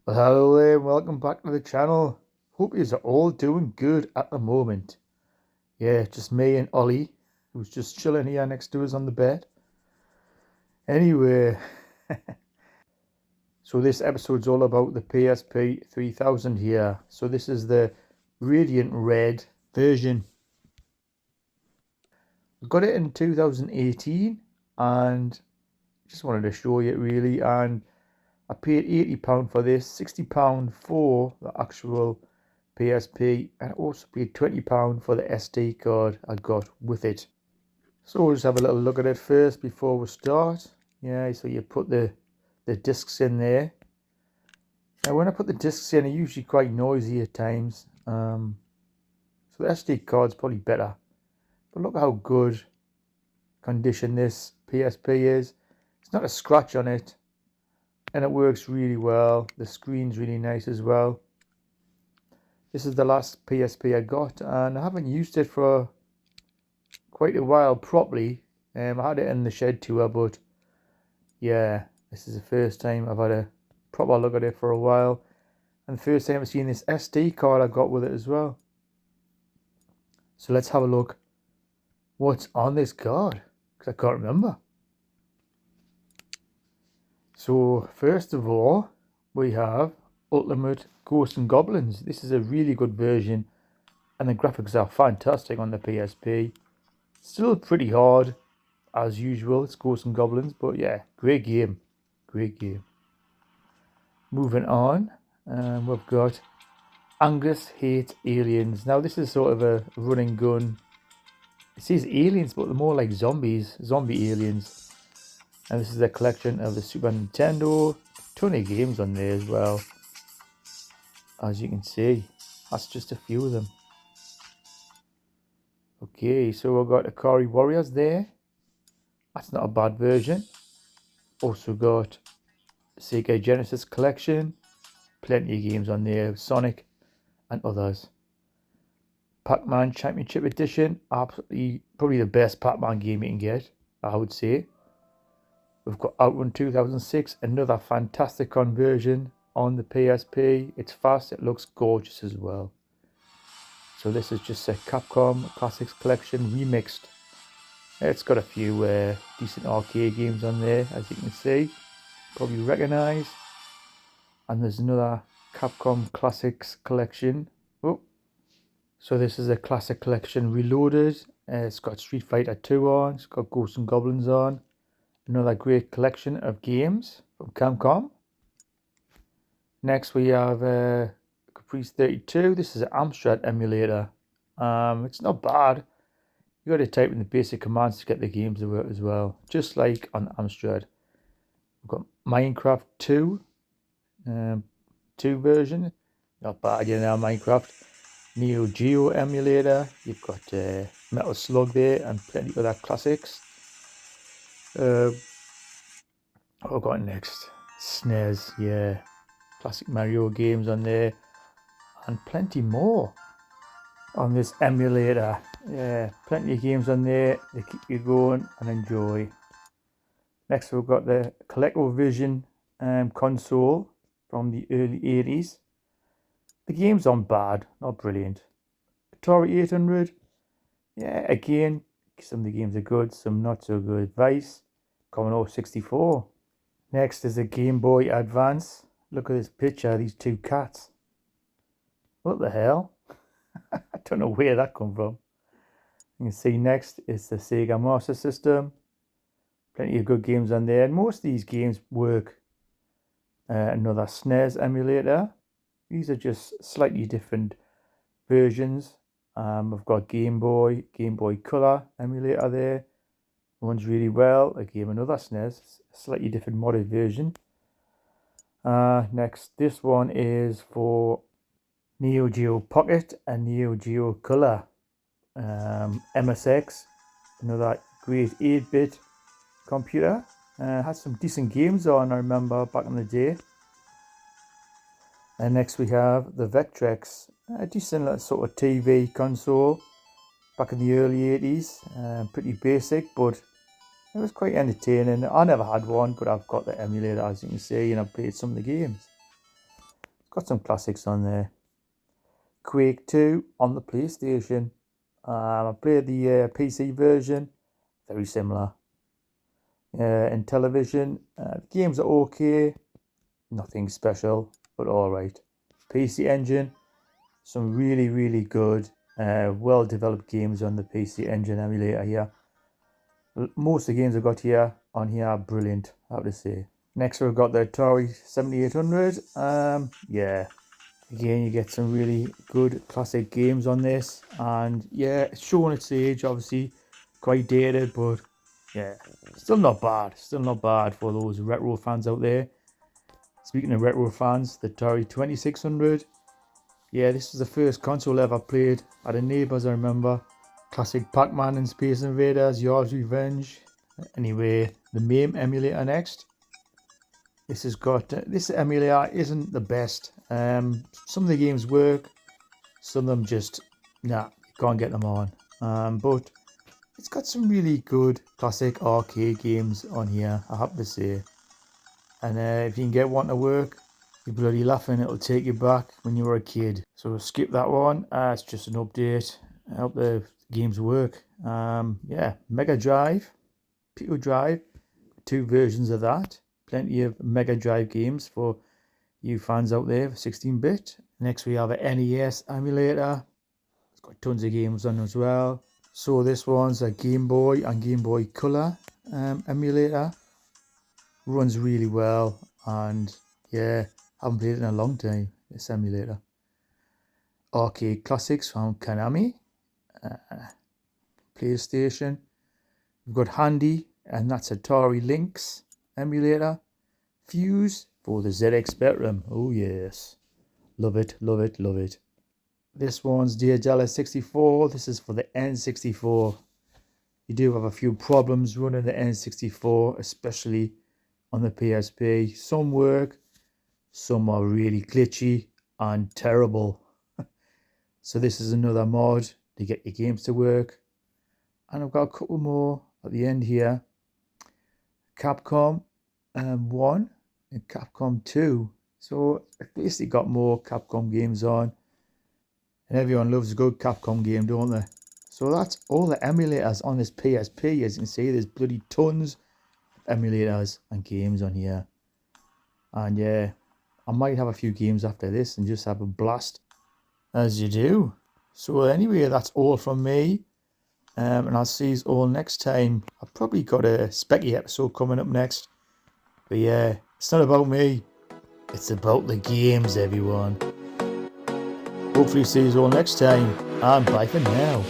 Well, hello there, and welcome back to the channel. Hope you are all doing good at the moment. Yeah, just me and Ollie, who's just chilling here next to us on the bed. Anyway, so this episode's all about the PSP 3000 here. So this is the Radiant Red version. I got it in 2018 and just wanted to show you it really. And I paid £80 for this, £60 for the actual PSP, and I also paid £20 for the SD card I got with it. So we'll just have a little look at it first before we start. Yeah, so you put the discs in there. Now when I put the discs in, they're usually quite noisy at times. So the SD card's probably better. But look how good condition this PSP is. It's not a scratch on it. And it works really well. The screen's really nice as well. This is the last PSP I got, and I haven't used it for quite a while properly. I had it in the shed tour, but yeah, this is the first time I've had a proper look at it for a while, and the first time I've seen this SD card I got with it as well. So let's have a look what's on this card, because I can't remember. So first of all, we have Ultimate Ghosts and Goblins. This is a really good version, and the graphics are fantastic on the PSP. Still pretty hard, as usual. It's Ghosts and Goblins, but yeah, great game. Great game. Moving on, we've got Angus Hates Aliens. Now, this is sort of a running gun. It says aliens, but they're more like zombies, zombie aliens. And this is a collection of the Super Nintendo. Ton of games on there as well. As you can see, that's just a few of them. Okay, so we've got Akari Warriors there. That's not a bad version. Also got Sega Genesis collection. Plenty of games on there. Sonic and others. Pac-Man Championship Edition. Absolutely, probably the best Pac-Man game you can get, I would say. We've got Outrun 2006. Another fantastic conversion on the PSP. It's fast. It looks gorgeous as well. So this is just a Capcom Classics Collection remixed. It's got a few decent arcade games on there, as you can see. Probably recognise. And there's another Capcom Classics Collection. Oh, so this is a Classic Collection Reloaded. It's got Street Fighter 2 on. It's got Ghosts and Goblins on. Another great collection of games from Capcom. Next we have Caprice 32. This is an Amstrad emulator. It's not bad. You got to type in the basic commands to get the games to work as well, just like on Amstrad. We've got Minecraft 2 version. Not bad, you know, Minecraft. Neo Geo emulator. You've got Metal Slug there and plenty of other classics. What have I got next? SNES, yeah. Classic Mario games on there. And plenty more on this emulator. Yeah, plenty of games on there. They keep you going and enjoy. Next we've got the ColecoVision console from the early 80s. The games aren't bad, not brilliant. Atari 800, yeah, again, some of the games are good, some not so good. Vice, Commodore 64. Next is the Game Boy Advance. Look at this picture of these two cats. What the hell? I don't know where that come from. You can see next is the Sega Master System. Plenty of good games on there. And most of these games work. Another SNES emulator. These are just slightly different versions. I've got Game Boy Color emulator there. Runs really well. Again, another SNES, slightly different modded version. Next, this one is for Neo Geo Pocket and Neo Geo Color. MSX, another great 8-bit computer. Had some decent games on, I remember, back in the day. And next we have the Vectrex, a decent sort of TV console back in the early 80s. Pretty basic, but it was quite entertaining. I never had one, but I've got the emulator, as you can see, and I've played some of the games. got some classics on there. Quake 2 on the PlayStation. I played the PC version, very similar. In television, the games are okay, nothing special, but alright. PC Engine, some really good, well developed games on the PC Engine emulator here. Most of the games I've got here on here are brilliant, I have to say. Next we've got the Atari 7800. Yeah, again you get some really good classic games on this, and yeah, it's showing its age, obviously quite dated, but yeah, still not bad for those retro fans out there. Speaking of retro fans, the Atari 2600. Yeah, this is the first console ever played at a neighbour's, I remember. Classic Pac-Man and Space Invaders, Yard's Revenge. Anyway, the MAME emulator next. This has got, this emulator isn't the best. Some of the games work, some of them just, nah, you can't get them on. But it's got some really good classic arcade games on here, I have to say. And if you can get one to work, you're bloody laughing, it'll take you back when you were a kid. So skip that one, it's just an update. I hope the games work. Yeah, Mega Drive, Pico Drive, 2 versions of that. Plenty of Mega Drive games for you fans out there, 16-bit. Next we have an NES emulator. It's got tons of games on as well. So this one's a Game Boy and Game Boy Color emulator. Runs really well, and yeah, haven't played it in a long time, this emulator. Arcade classics from Konami. PlayStation. We've got Handy, and that's Atari Lynx emulator. Fuse for the ZX Spectrum. Oh yes, love it. This one's Diagela 64. This is for the N64. You do have a few problems running the N64, especially on the PSP. Some work, some are really glitchy and terrible. So this is another mod to get your games to work. And I've got a couple more at the end here. Capcom 1 and Capcom 2. So I've basically got more Capcom games on. And everyone loves a good Capcom game, don't they? So that's all the emulators on this PSP. As you can see, there's bloody tons of emulators and games on here. And yeah, I might have a few games after this and just have a blast, as you do. So anyway, that's all from me. And I'll see you all next time. I've probably got a Specky episode coming up next. But yeah, it's not about me. It's about the games, everyone. Hopefully see you all next time. And bye for now.